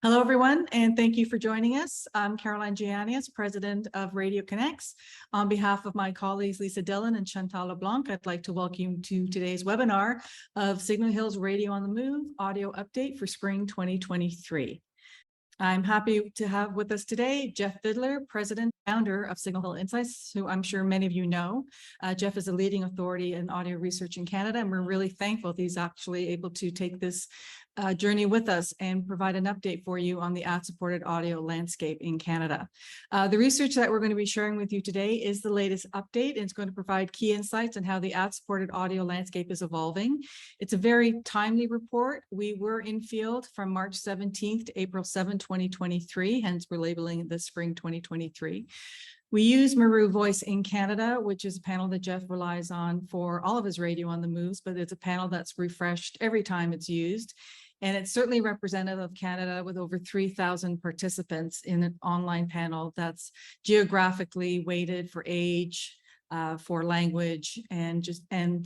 Hello, everyone, and thank you for joining us. I'm Caroline Giannis, President of Radio Connects. On behalf of my colleagues, Lisa Dillon and Chantal LeBlanc, I'd like to welcome you to today's webinar of Signal Hill's Radio on the Move audio update for spring 2023. I'm happy to have with us today Jeff Vidler, President and Founder of Signal Hill Insights, who I'm sure many of you know. Jeff is a leading authority in audio research in Canada, and we're really thankful he's actually able to take this journey with us and provide an update for you on the ad-supported audio landscape in Canada. The research that we're going to be sharing with you today is the latest update, and it's going to provide key insights on how the ad-supported audio landscape is evolving. It's a very timely report. We were in field from March 17th to April 7, 2023, hence we're labeling this spring 2023. We use Maru Voice in Canada, which is a panel that Jeff relies on for all of his radio on the moves, but it's a panel that's refreshed every time it's used. And it's certainly representative of Canada with over 3,000 participants in an online panel that's geographically weighted for age, for language, and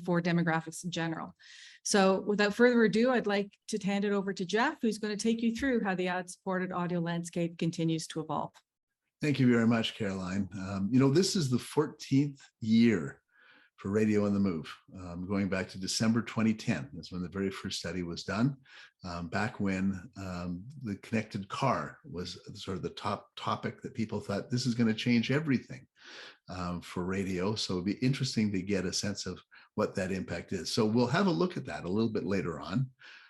for demographics in general. So without further ado, I'd like to hand it over to Jeff, who's going to take you through how the ad-supported audio landscape continues to evolve. Thank you very much, Caroline. This is the 14th year for Radio on the Move, going back to December 2010. That's when the very first study was done, back when the connected car was sort of the top topic that people thought this is going to change everything for radio. So it'd be interesting to get a sense of what that impact is. So we'll have a look at that a little bit later on.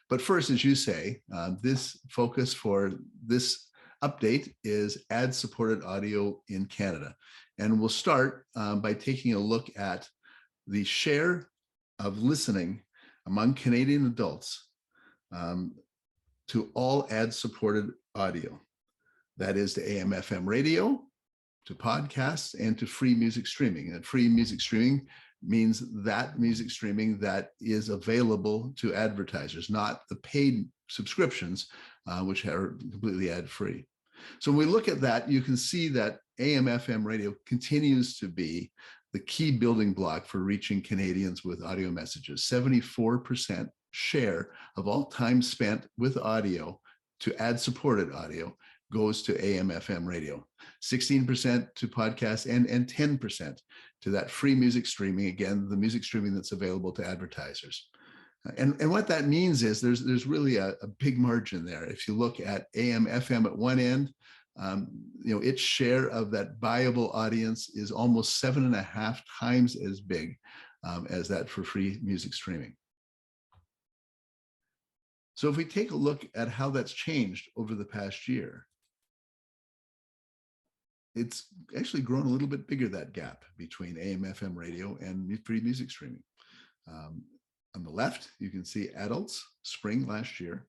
But first, as you say, this focus for this update is ad-supported audio in Canada. And we'll start by taking a look at the share of listening among Canadian adults to all ad-supported audio. That is to AM/FM radio, to podcasts, and to free music streaming. And free music streaming means that music streaming that is available to advertisers, not the paid subscriptions, which are completely ad-free. So when we look at that, you can see that AM/FM radio continues to be the key building block for reaching Canadians with audio messages. 74% share of all time spent with audio to ad-supported audio goes to AM/FM radio, 16% to podcasts, and 10% to that free music streaming, again, the music streaming that's available to advertisers. And what that means is there's really a big margin there. If you look at AM/FM at one end, its share of that viable audience is almost 7.5 times as big as that for free music streaming. So if we take a look at how that's changed over the past year, it's actually grown a little bit bigger, that gap between AM/FM radio and free music streaming. On the left, you can see adults, spring last year,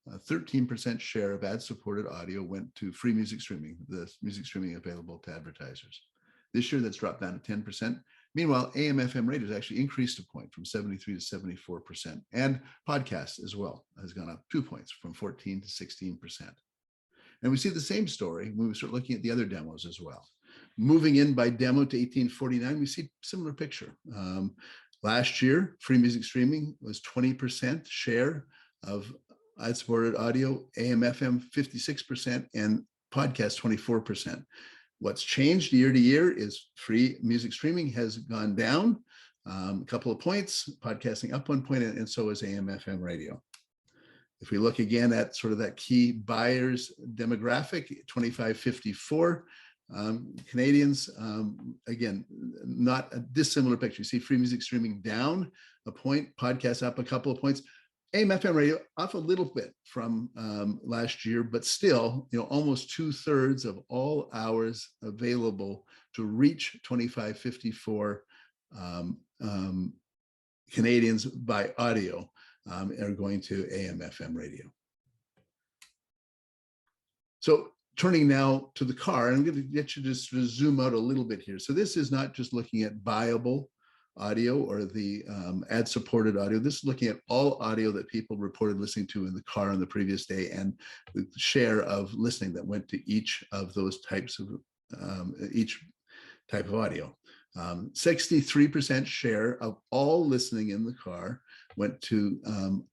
13% share of ad-supported audio went to free music streaming, the music streaming available to advertisers. This year, that's dropped down to 10%. Meanwhile, AM/FM radio has actually increased a point from 73 to 74%. And podcasts as well has gone up 2 points from 14 to 16%. And we see the same story when we start looking at the other demos as well. Moving in by demo to 1849, we see a similar picture. Last year, free music streaming was 20% share of ad-supported audio, AM/FM 56%, and podcast 24%. What's changed year to year is free music streaming has gone down a couple of points, podcasting up 1 point, and so is AM/FM radio. If we look again at sort of that key buyers demographic, 25-54, Canadians, again, not a dissimilar picture. You see free music streaming down a point, podcasts up a couple of points, AM/FM radio off a little bit from last year, but still, almost 2/3 of all hours available to reach 25-54 Canadians by audio are going to AM/FM radio. So turning now to the car, and I'm going to get you to just zoom out a little bit here. So this is not just looking at viable audio or the ad-supported audio. This is looking at all audio that people reported listening to in the car on the previous day and the share of listening that went to each of those types of each type of audio. 63% share of all listening in the car went to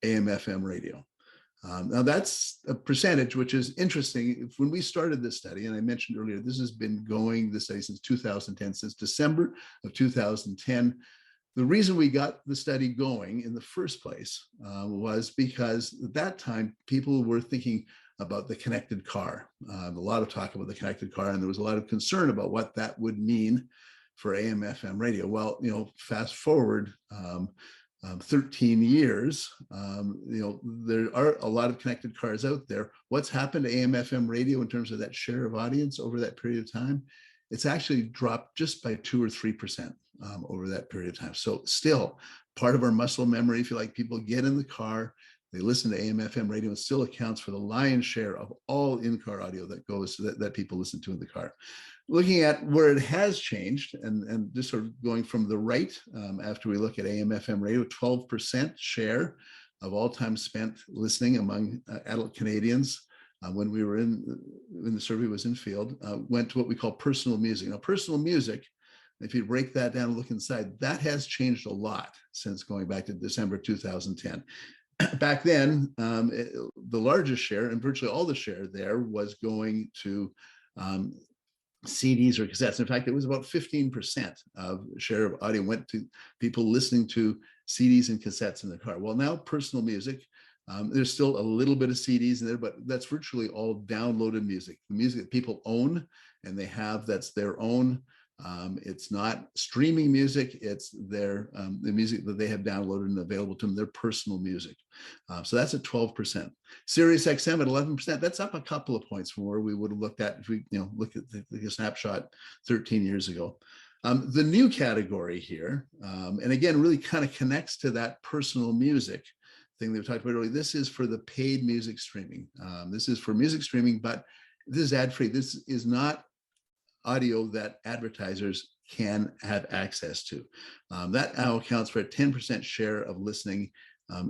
AM/FM radio. Now that's a percentage, which is interesting. When we started this study, and I mentioned earlier, this has been going, this study since 2010, since December of 2010. The reason we got the study going in the first place was because at that time, people were thinking about the connected car. A lot of talk about the connected car, and there was a lot of concern about what that would mean for AM/FM radio. Well, fast forward 13 years, there are a lot of connected cars out there. What's happened to AM/FM radio in terms of that share of audience over that period of time? It's actually dropped just by 2 or 3% over that period of time. So still part of our muscle memory, if you like, people get in the car, they listen to AM/FM radio, and still accounts for the lion's share of all in-car audio that goes that people listen to in the car. Looking at where it has changed, and just sort of going from the right, after we look at AM/FM radio, 12% share of all time spent listening among adult Canadians when we were when the survey was in field, went to what we call personal music. Now, personal music, if you break that down and look inside, that has changed a lot since going back to December 2010. Back then, the largest share, and virtually all the share there, was going to CDs or cassettes. In fact, it was about 15% of share of audio went to people listening to CDs and cassettes in the car. Well, now personal music, there's still a little bit of CDs in there, but that's virtually all downloaded music, the music that people own and they have, that's their own. It's not streaming music, it's the music that they have downloaded and available to them, their personal music. So that's at 12%. Sirius XM at 11%. That's up a couple of points from where we would have looked at if we look at the snapshot 13 years ago. The new category here, and again, really kind of connects to that personal music thing that we talked about earlier. This is for the paid music streaming. This is for music streaming, but this is ad-free. This is not audio that advertisers can have access to. That now accounts for a 10% share of listening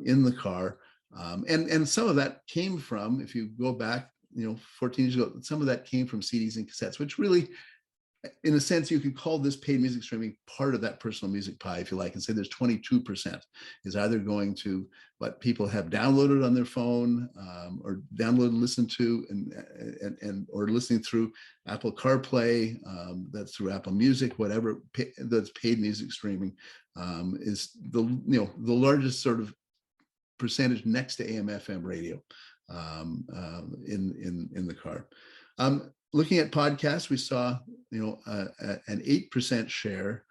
in the car. And some of that came from, if you go back 14 years ago, some of that came from CDs and cassettes, which really, in a sense, you could call this paid music streaming part of that personal music pie, if you like, and say there's 22% is either going to what people have downloaded on their phone or downloaded, listened to, and or listening through Apple CarPlay, that's through Apple Music, whatever that's paid music streaming, is the largest sort of percentage next to AM/FM radio in the car. Looking at podcasts, we saw an 8% share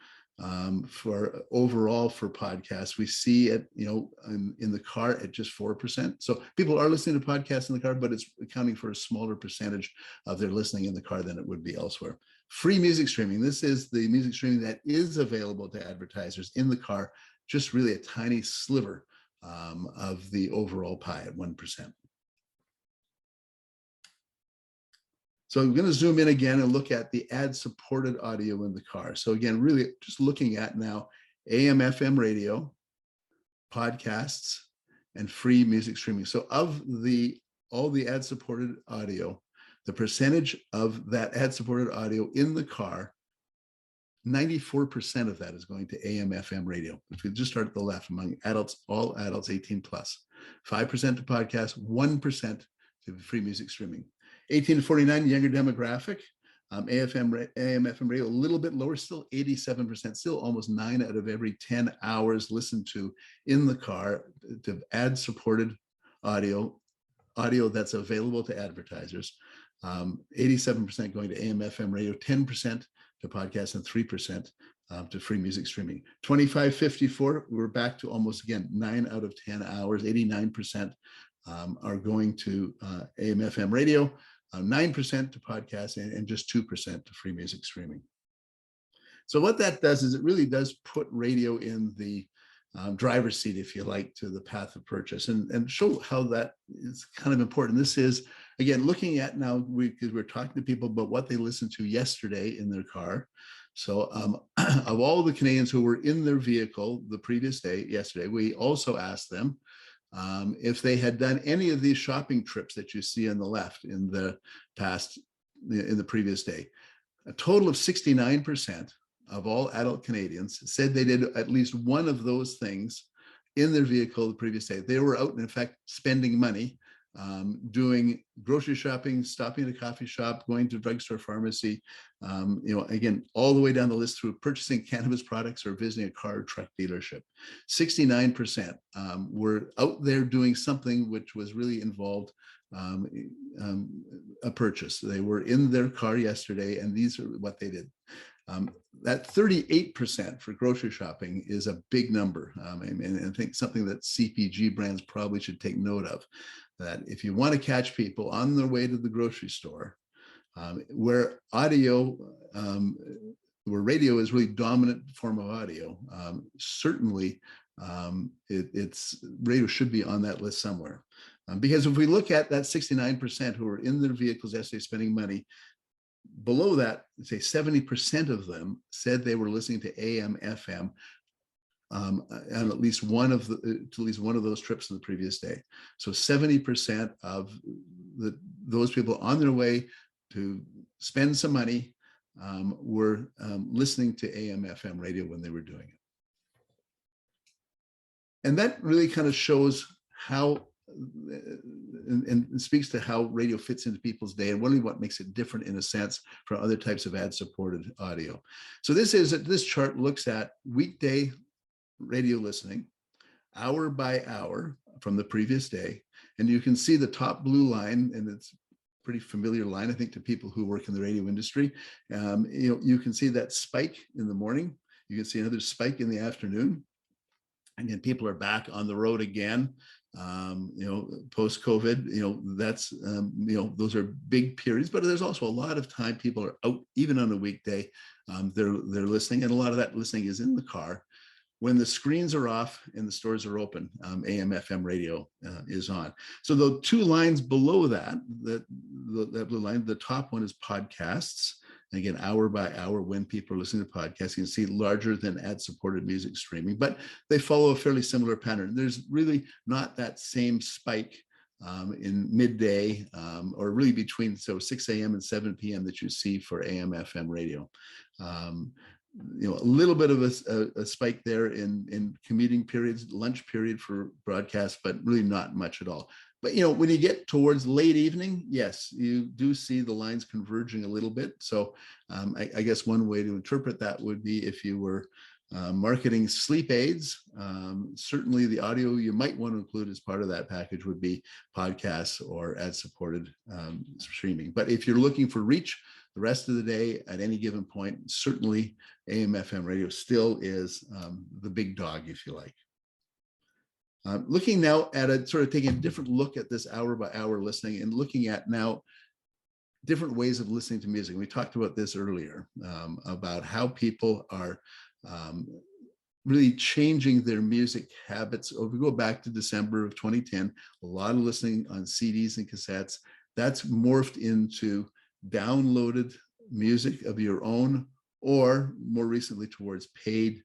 for overall for podcasts. We see it in the car at just 4%. So people are listening to podcasts in the car, but it's accounting for a smaller percentage of their listening in the car than it would be elsewhere. Free music streaming. This is the music streaming that is available to advertisers in the car, just really a tiny sliver of the overall pie at 1%. So I'm going to zoom in again and look at the ad-supported audio in the car. So again, really just looking at now AM/FM radio, podcasts, and free music streaming. So of all the ad-supported audio, the percentage of that ad-supported audio in the car, 94% of that is going to AM/FM radio. If we just start at the left, among adults, all adults 18 plus, 5% to podcasts, 1% to free music streaming. 18 to 49, younger demographic, AM/FM radio, a little bit lower, still 87%, still almost 9 out of every 10 hours listened to in the car to ad-supported audio that's available to advertisers. 87% going to AM/FM radio, 10% to podcasts, and 3% to free music streaming. 25-54, we're back to almost, again, 9 out of 10 hours, 89% are going to AM/FM radio, 9% to podcasts, and just 2% to free music streaming. So what that does is it really does put radio in the driver's seat, if you like, to the path of purchase, and show how that is kind of important. This is, again, looking at now, because we're talking to people about what they listened to yesterday in their car. So of all the Canadians who were in their vehicle the previous day, yesterday, we also asked them if they had done any of these shopping trips that you see on the left in the previous day. A total of 69% of all adult Canadians said they did at least one of those things in their vehicle the previous day. They were out and, in fact, spending money doing grocery shopping, stopping at a coffee shop, going to a drugstore, pharmacy, again, all the way down the list through purchasing cannabis products or visiting a car or truck dealership. 69% were out there doing something which was really involved a purchase. They were in their car yesterday, and these are what they did. That 38% for grocery shopping is a big number. And I think something that CPG brands probably should take note of, that if you want to catch people on their way to the grocery store, where radio is really dominant form of audio, certainly radio should be on that list somewhere. Because if we look at that 69% who are in their vehicles yesterday spending money, below that, say 70% of them said they were listening to AM, FM on at least one of those trips in the previous day. So 70% of those people on their way to spend some money were listening to AM, FM radio when they were doing it. And that really kind of shows how and speaks to how radio fits into people's day and really what makes it different in a sense from other types of ad-supported audio. So this chart looks at weekday radio listening, hour by hour from the previous day. And you can see the top blue line, and it's a pretty familiar line, I think, to people who work in the radio industry. You can see that spike in the morning. You can see another spike in the afternoon. Again, people are back on the road again. Post-COVID, that's, those are big periods, but there's also a lot of time people are out, even on a weekday, they're listening, and a lot of that listening is in the car. When the screens are off and the stores are open, AM, FM radio is on. So the two lines below that blue line, the top one is podcasts. And again, hour by hour, when people are listening to podcasts, you can see larger than ad-supported music streaming, but they follow a fairly similar pattern. There's really not that same spike in midday or really between 6 a.m. and 7 p.m. that you see for AM, FM radio. A little bit of a spike there in commuting periods, lunch period for broadcast, but really not much at all. But, when you get towards late evening, yes, you do see the lines converging a little bit. So I guess one way to interpret that would be if you were marketing sleep aids, certainly the audio you might want to include as part of that package would be podcasts or ad-supported streaming. But if you're looking for reach the rest of the day at any given point, certainly AM, FM radio still is the big dog, if you like. Looking now at taking a different look at this hour by hour listening and looking at now different ways of listening to music. We talked about this earlier about how people are really changing their music habits. If we go back to December of 2010, a lot of listening on CDs and cassettes, that's morphed into downloaded music of your own, or more recently towards paid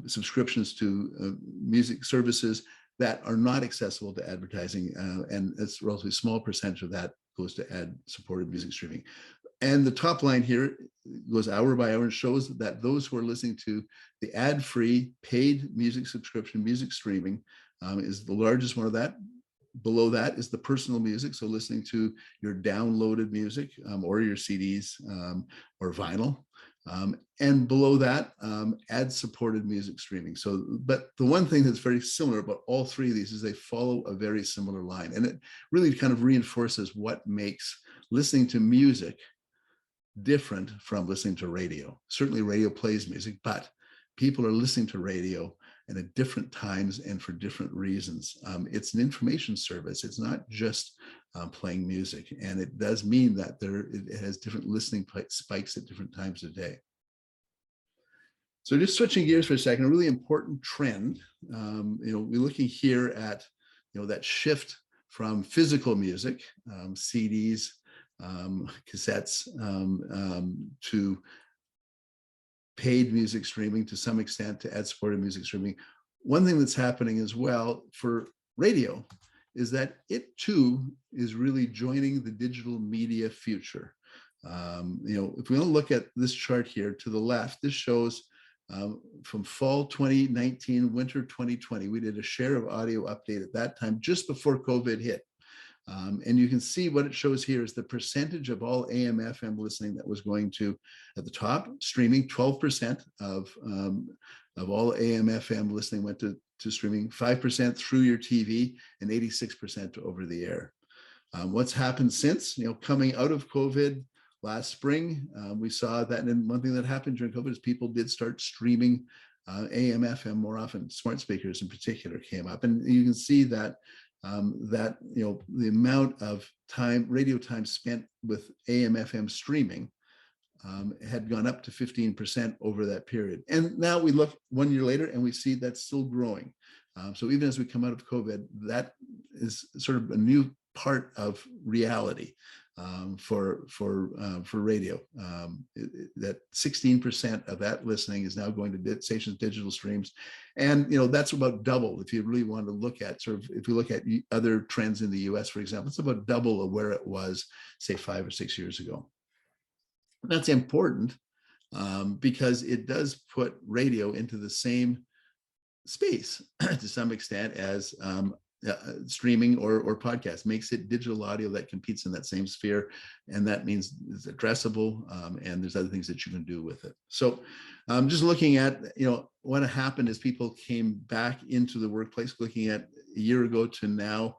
subscriptions to music services that are not accessible to advertising, and it's a relatively small percentage of that goes to ad-supported music streaming. And the top line here goes hour by hour and shows that those who are listening to the ad-free paid music subscription, music streaming, is the largest one of that. Below that is the personal music, so listening to your downloaded music or your CDs or vinyl. And below that, ad-supported music streaming. So, but the one thing that's very similar about all three of these is they follow a very similar line. And it really kind of reinforces what makes listening to music different from listening to radio. Certainly radio plays music, but people are listening to radio and at different times and for different reasons. It's an information service. It's not just playing music. And it does mean that it has different listening spikes at different times of day. So just switching gears for a second, a really important trend, we're looking here at, that shift from physical music, CDs, cassettes, to paid music streaming, to some extent to ad-supported music streaming. One thing that's happening as well for radio is that it too is really joining the digital media future. If we want to look at this chart here to the left, this shows from fall 2019, winter 2020. We did a share of audio update at that time, just before COVID hit. And you can see what it shows here is the percentage of all AM FM listening that was going to, at the top, streaming. 12% of all AM FM listening went to streaming, 5% through your TV, and 86% over the air. What's happened since, coming out of COVID last spring, we saw that, and one thing that happened during COVID is people did start streaming AM FM more often. Smart speakers in particular came up, and you can see that the amount of time, radio time spent with AM FM streaming had gone up to 15% over that period. And now we look 1 year later and we see that's still growing. So even as we come out of COVID, that is sort of a new part of reality for radio. That 16% of that listening is now going to stations' digital streams, and that's about double. If you really want to look at if you look at other trends in the U.S., for example, it's about double of where it was, say, 5 or 6 years ago. That's important because it does put radio into the same space to some extent as streaming or podcast. Makes it digital audio that competes in that same sphere, and that means it's addressable, and there's other things that you can do with it. So just looking at what happened as people came back into the workplace, looking at a year ago to now,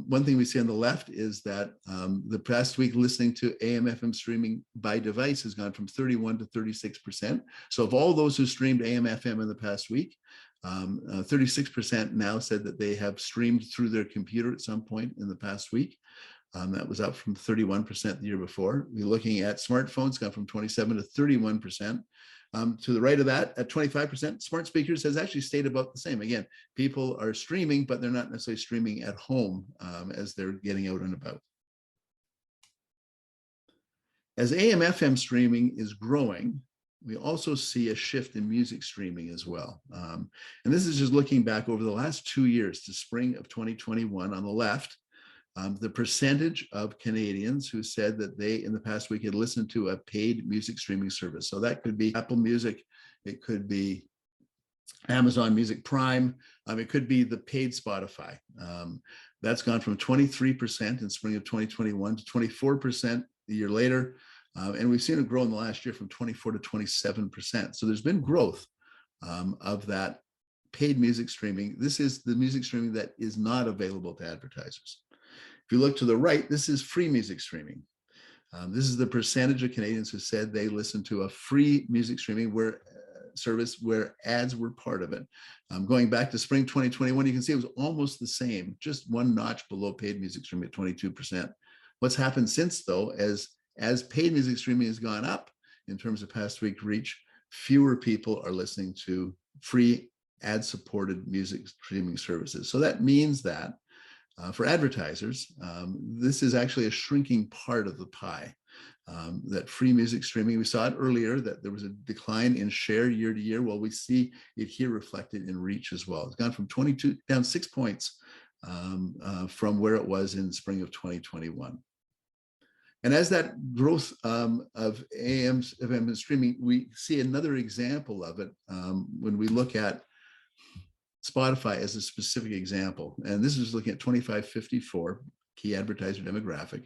one thing we see on the left is that the past week listening to AM FM streaming by device has gone from 31 to 36%. So of all those who streamed AM FM in the past week, 36% now said that they have streamed through their computer at some point in the past week. That was up from 31% the year before. We're looking at smartphones, gone from 27 to 31%. To the right of that, at 25%, smart speakers has actually stayed about the same. Again, people are streaming, but they're not necessarily streaming at home as they're getting out and about. As AM FM streaming is growing, we also see a shift in music streaming as well. And this is just looking back over the last 2 years to spring of 2021 on the left. The percentage of Canadians who said that they, in the past week, had listened to a paid music streaming service. So that could be Apple Music, it could be Amazon Music Prime, it could be the paid Spotify. That's gone from 23% in spring of 2021 to 24% a year later. And we've seen it grow in the last year from 24 to 27%. So there's been growth of that paid music streaming. This is the music streaming that is not available to advertisers. If you look to the right, this is free music streaming. This is the percentage of Canadians who said they listened to a free music streaming service where ads were part of it. Going back to spring 2021, you can see it was almost the same, just one notch below paid music streaming at 22%. What's happened since, though, as paid music streaming has gone up in terms of past week reach, fewer people are listening to free ad-supported music streaming services. So that means that for advertisers, this is actually a shrinking part of the pie. That free music streaming, we saw it earlier, that there was a decline in share year to year. Well, we see it here reflected in reach as well. It's gone from 22 down 6 points from where it was in spring of 2021. And as that growth of AM, FM streaming, we see another example of it when we look at Spotify as a specific example. And this is looking at 25-54, key advertiser demographic,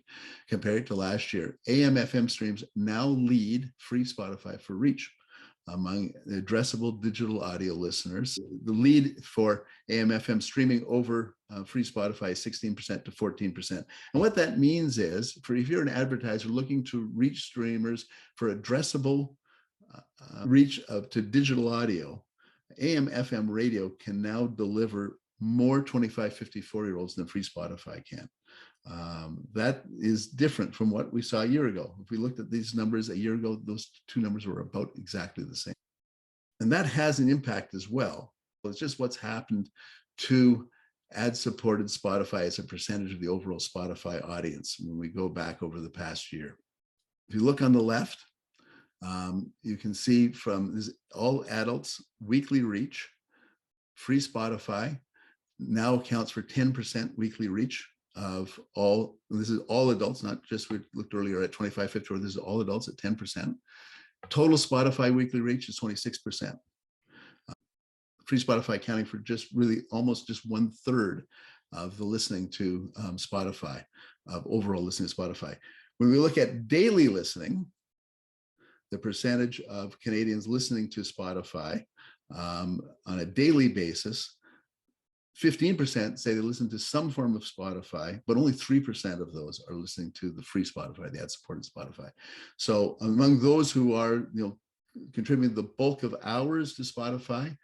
compared to last year. AM, FM streams now lead free Spotify for reach among the addressable digital audio listeners. The lead for AM, FM streaming over free Spotify is 16% to 14%. And what that means is, if you're an advertiser looking to reach streamers for addressable reach to digital audio, AM, FM radio can now deliver more 25-54-year-olds than free Spotify can. That is different from what we saw a year ago. If we looked at these numbers a year ago, those two numbers were about exactly the same. And that has an impact as well. It's just what's happened to ad-supported Spotify as a percentage of the overall Spotify audience when we go back over the past year. If you look on the left, you can see from all adults weekly reach, free Spotify now accounts for 10% weekly reach of all. This is all adults, not just, we looked earlier at 25-54. This is all adults at 10%. Total Spotify weekly reach is 26%. free Spotify accounting for just really almost just 1/3 of the listening to Spotify, of overall listening to Spotify. When we look at daily listening, the percentage of Canadians listening to Spotify on a daily basis, 15% say they listen to some form of Spotify, but only 3% of those are listening to the free Spotify, the ad-supported Spotify. So among those who are, contributing the bulk of hours to Spotify,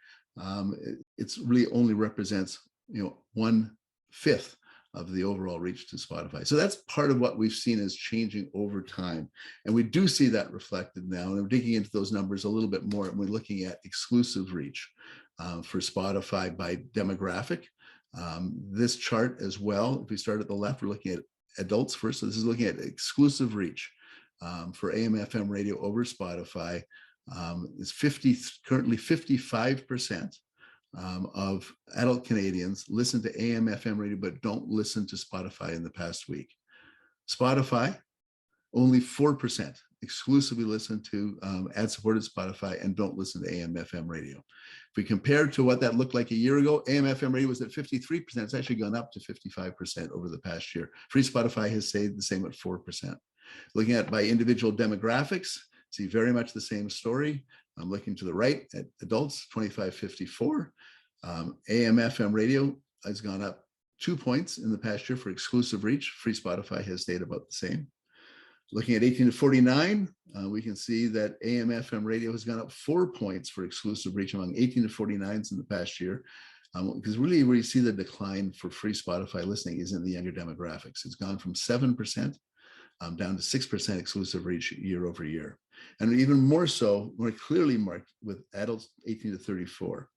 it's really only represents, 1/5 of the overall reach to Spotify. So that's part of what we've seen as changing over time. And we do see that reflected now. And we're digging into those numbers a little bit more. And we're looking at exclusive reach for Spotify by demographic. This chart as well, if we start at the left, we're looking at adults first. So this is looking at exclusive reach for AM/FM radio over Spotify. It's currently 55% of adult Canadians listen to AM/FM radio, but don't listen to Spotify in the past week. Spotify, only 4% exclusively listen to ad-supported Spotify and don't listen to AM/FM radio. If we compare to what that looked like a year ago, AM/FM radio was at 53%. It's actually gone up to 55% over the past year. Free Spotify has stayed the same at 4%. Looking at by individual demographics, see very much the same story. I'm looking to the right at adults, 25-54. AM/FM radio has gone up 2 points in the past year for exclusive reach. Free Spotify has stayed about the same. Looking at 18 to 49, we can see that AM/FM radio has gone up 4 points for exclusive reach among 18 to 49s in the past year. Because really where you see the decline for free Spotify listening is in the younger demographics. It's gone from 7% down to 6% exclusive reach year over year. And even more so, more clearly marked with adults 18 to 34.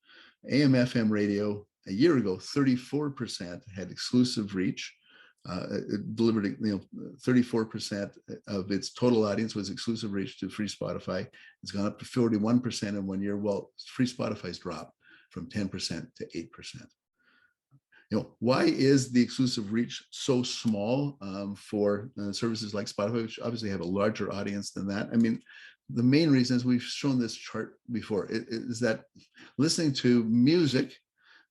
AM/FM radio a year ago, 34% had exclusive reach. It delivered, 34% of its total audience was exclusive reach to free Spotify. It's gone up to 41% in 1 year. Well, free Spotify's dropped from 10% to 8%. Why is the exclusive reach so small for services like Spotify, which obviously have a larger audience than that? I mean, the main reason is we've shown this chart before, is that listening to music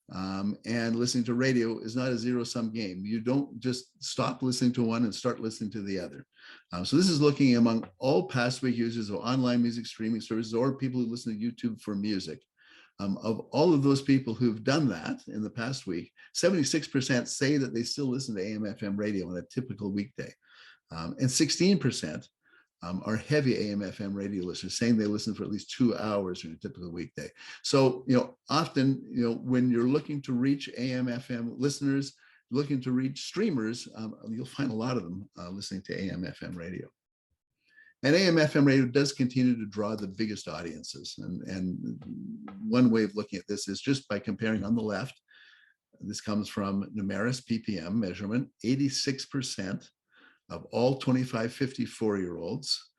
and listening to radio is not a zero-sum game. You don't just stop listening to one and start listening to the other. So this is looking among all past week users of online music streaming services or people who listen to YouTube for music. Of all of those people who've done that in the past week, 76% say that they still listen to AM/FM radio on a typical weekday. And 16% are heavy AM/FM radio listeners, saying they listen for at least 2 hours in a typical weekday. So, often, when you're looking to reach AM/FM listeners, looking to reach streamers, you'll find a lot of them listening to AM/FM radio. And AM/FM radio does continue to draw the biggest audiences. And one way of looking at this is just by comparing on the left. This comes from Numeris PPM measurement. 86% of all 25-54-year-olds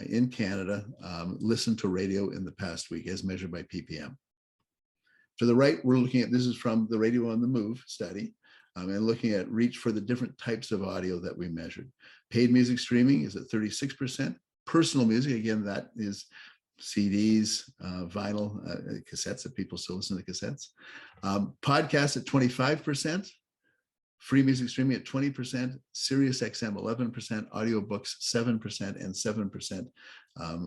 in Canada listen to radio in the past week as measured by PPM. To the right, we're looking at, this is from the Radio on the Move study, and looking at reach for the different types of audio that we measured. Paid music streaming is at 36%. Personal music, again, that is CDs, vinyl, cassettes, that people still listen to cassettes. Podcasts at 25%. Free music streaming at 20%, Sirius XM 11%, audiobooks 7%, and 7%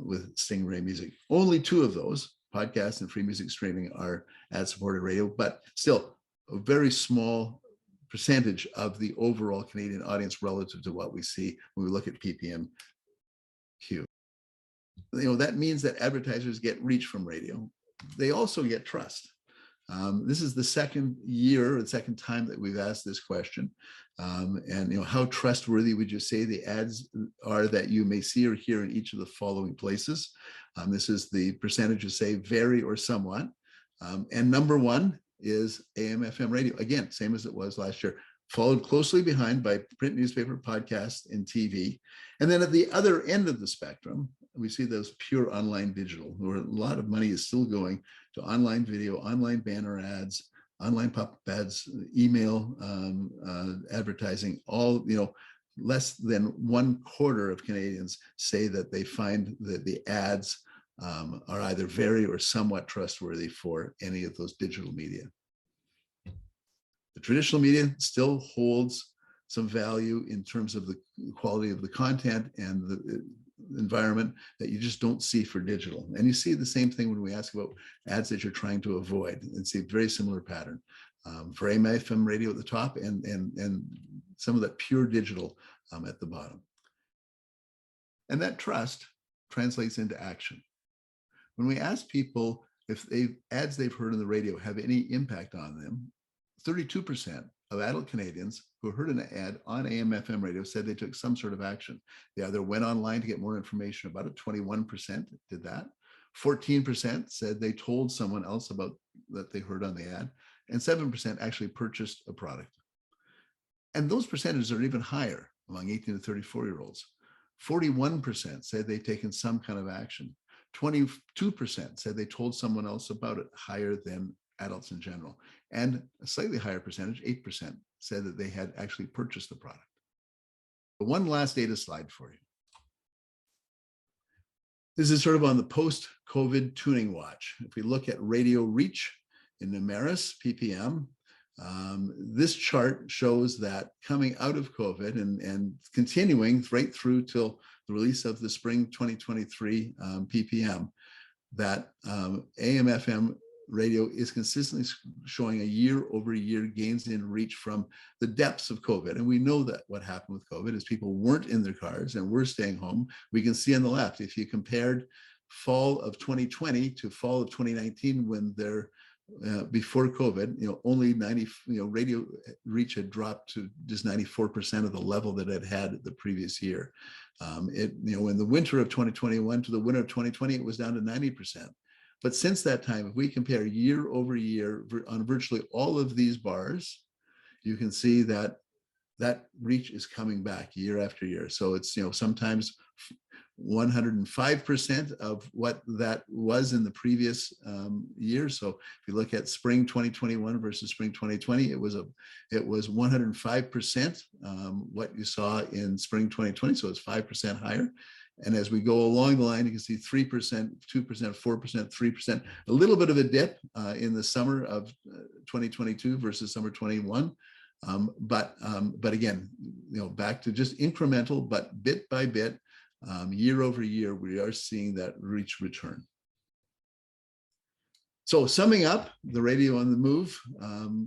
with Stingray Music. Only 2 of those, podcasts and free music streaming, are ad-supported radio, but still a very small percentage of the overall Canadian audience relative to what we see when we look at PPMQ. That means that advertisers get reach from radio. They also get trust. This is the second year, or the second time that we've asked this question. And how trustworthy would you say the ads are that you may see or hear in each of the following places? This is the percentage of say very or somewhat. And number 1 is AM/FM radio. Again, same as it was last year, followed closely behind by print, newspaper, podcast, and TV. And then at the other end of the spectrum, we see those pure online digital, where a lot of money is still going to online video, online banner ads, online pop-up ads, email advertising. All, less than 1/4 of Canadians say that they find that the ads are either very or somewhat trustworthy for any of those digital media. The traditional media still holds some value in terms of the quality of the content and the environment that you just don't see for digital. And you see the same thing when we ask about ads that you're trying to avoid. It's a very similar pattern for AM/FM radio at the top and some of that pure digital at the bottom. And that trust translates into action. When we ask people if ads they've heard on the radio have any impact on them, 32% of adult Canadians who heard an ad on AM/FM radio said they took some sort of action. They either went online to get more information about it, 21% did that. 14% said they told someone else about that they heard on the ad, and 7% actually purchased a product. And those percentages are even higher among 18 to 34-year-olds. 41% said they'd taken some kind of action. 22% said they told someone else about it, higher than adults in general. And a slightly higher percentage, 8%, said that they had actually purchased the product. But one last data slide for you. This is sort of on the post-COVID tuning watch. If we look at radio reach in numerous ppm, this chart shows that coming out of COVID and continuing right through till the release of the spring 2023 ppm, that AM/FM radio is consistently showing a year-over-year gains in reach from the depths of COVID. And we know that what happened with COVID is people weren't in their cars and were staying home. We can see on the left, if you compared fall of 2020 to fall of 2019, when they're before COVID, only 90, radio reach had dropped to just 94% of the level that it had the previous year. In the winter of 2021 to the winter of 2020, it was down to 90%. But since that time, if we compare year over year on virtually all of these bars, you can see that that reach is coming back year after year. So it's, sometimes 105% of what that was in the previous year. So if you look at spring 2021 versus spring 2020, it was 105% what you saw in spring 2020. So it's 5% higher. And as we go along the line, you can see 3%, 2%, 4%, 3%, a little bit of a dip in the summer of 2022 versus summer 21. But again, back to just incremental, but bit by bit, year over year, we are seeing that reach return. So summing up the Radio on the Move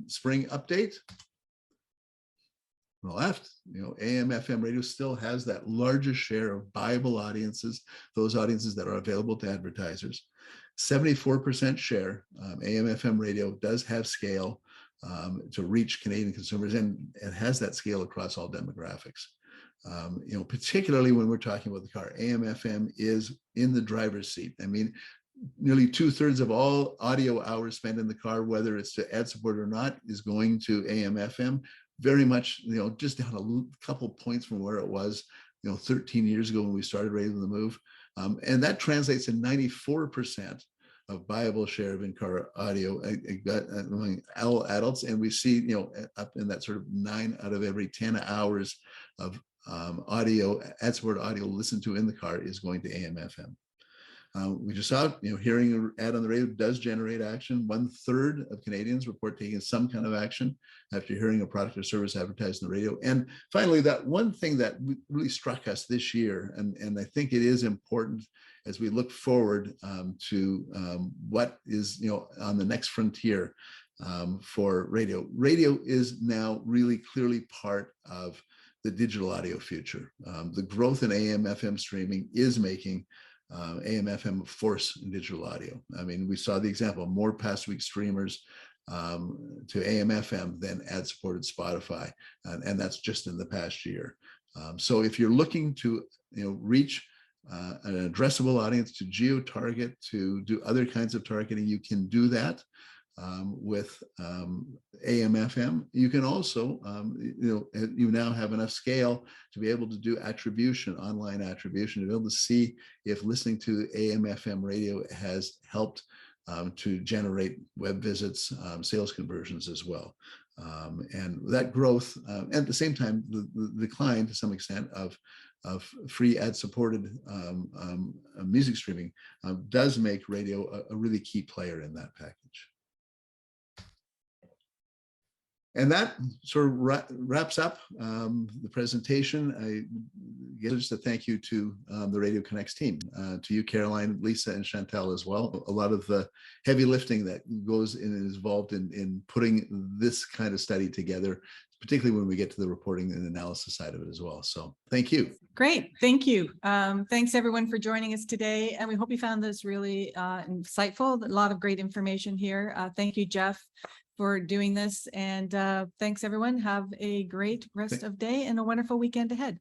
spring update. On the left, AM/FM radio still has that largest share of buyable audiences, those audiences that are available to advertisers. 74% share, AM/FM radio does have scale to reach Canadian consumers, and it has that scale across all demographics. Particularly when we're talking about the car, AM/FM is in the driver's seat. I mean, nearly 2/3 of all audio hours spent in the car, whether it's to ad support or not, is going to AM/FM. Very much, just down a couple points from where it was, 13 years ago when we started Radio on the Move. And that translates to 94% of buyable share of in-car audio among all adults. And we see, up in that sort of 9 out of every 10 hours of audio, ad support audio listened to in the car is going to AM/FM. We just saw, hearing an ad on the radio does generate action. 1/3 of Canadians report taking some kind of action after hearing a product or service advertised on the radio. And finally, that one thing that really struck us this year, and I think it is important as we look forward to what is, on the next frontier for radio. Radio is now really clearly part of the digital audio future. The growth in AM/FM streaming is making AM/FM a force in digital audio. I mean, we saw the example, more past week streamers to AM/FM than ad-supported Spotify, and that's just in the past year. So if you're looking to reach an addressable audience, to geo-target, to do other kinds of targeting, you can do that with AM/FM. You can also, you now have enough scale to be able to do attribution, online attribution, to be able to see if listening to AM/FM radio has helped to generate web visits, sales conversions as well. And that growth, at the same time, the decline to some extent of of free ad-supported music streaming does make radio a really key player in that package. And that sort of wraps up the presentation. I give just a thank you to the Radio Connects team, to you, Caroline, Lisa, and Chantal as well. A lot of the heavy lifting that goes in and is involved in putting this kind of study together, particularly when we get to the reporting and analysis side of it as well. So thank you. Great. Thank you. Thanks everyone for joining us today. And we hope you found this really insightful. A lot of great information here. Thank you, Jeff, for doing this. And thanks everyone. Have a great rest of day and a wonderful weekend ahead.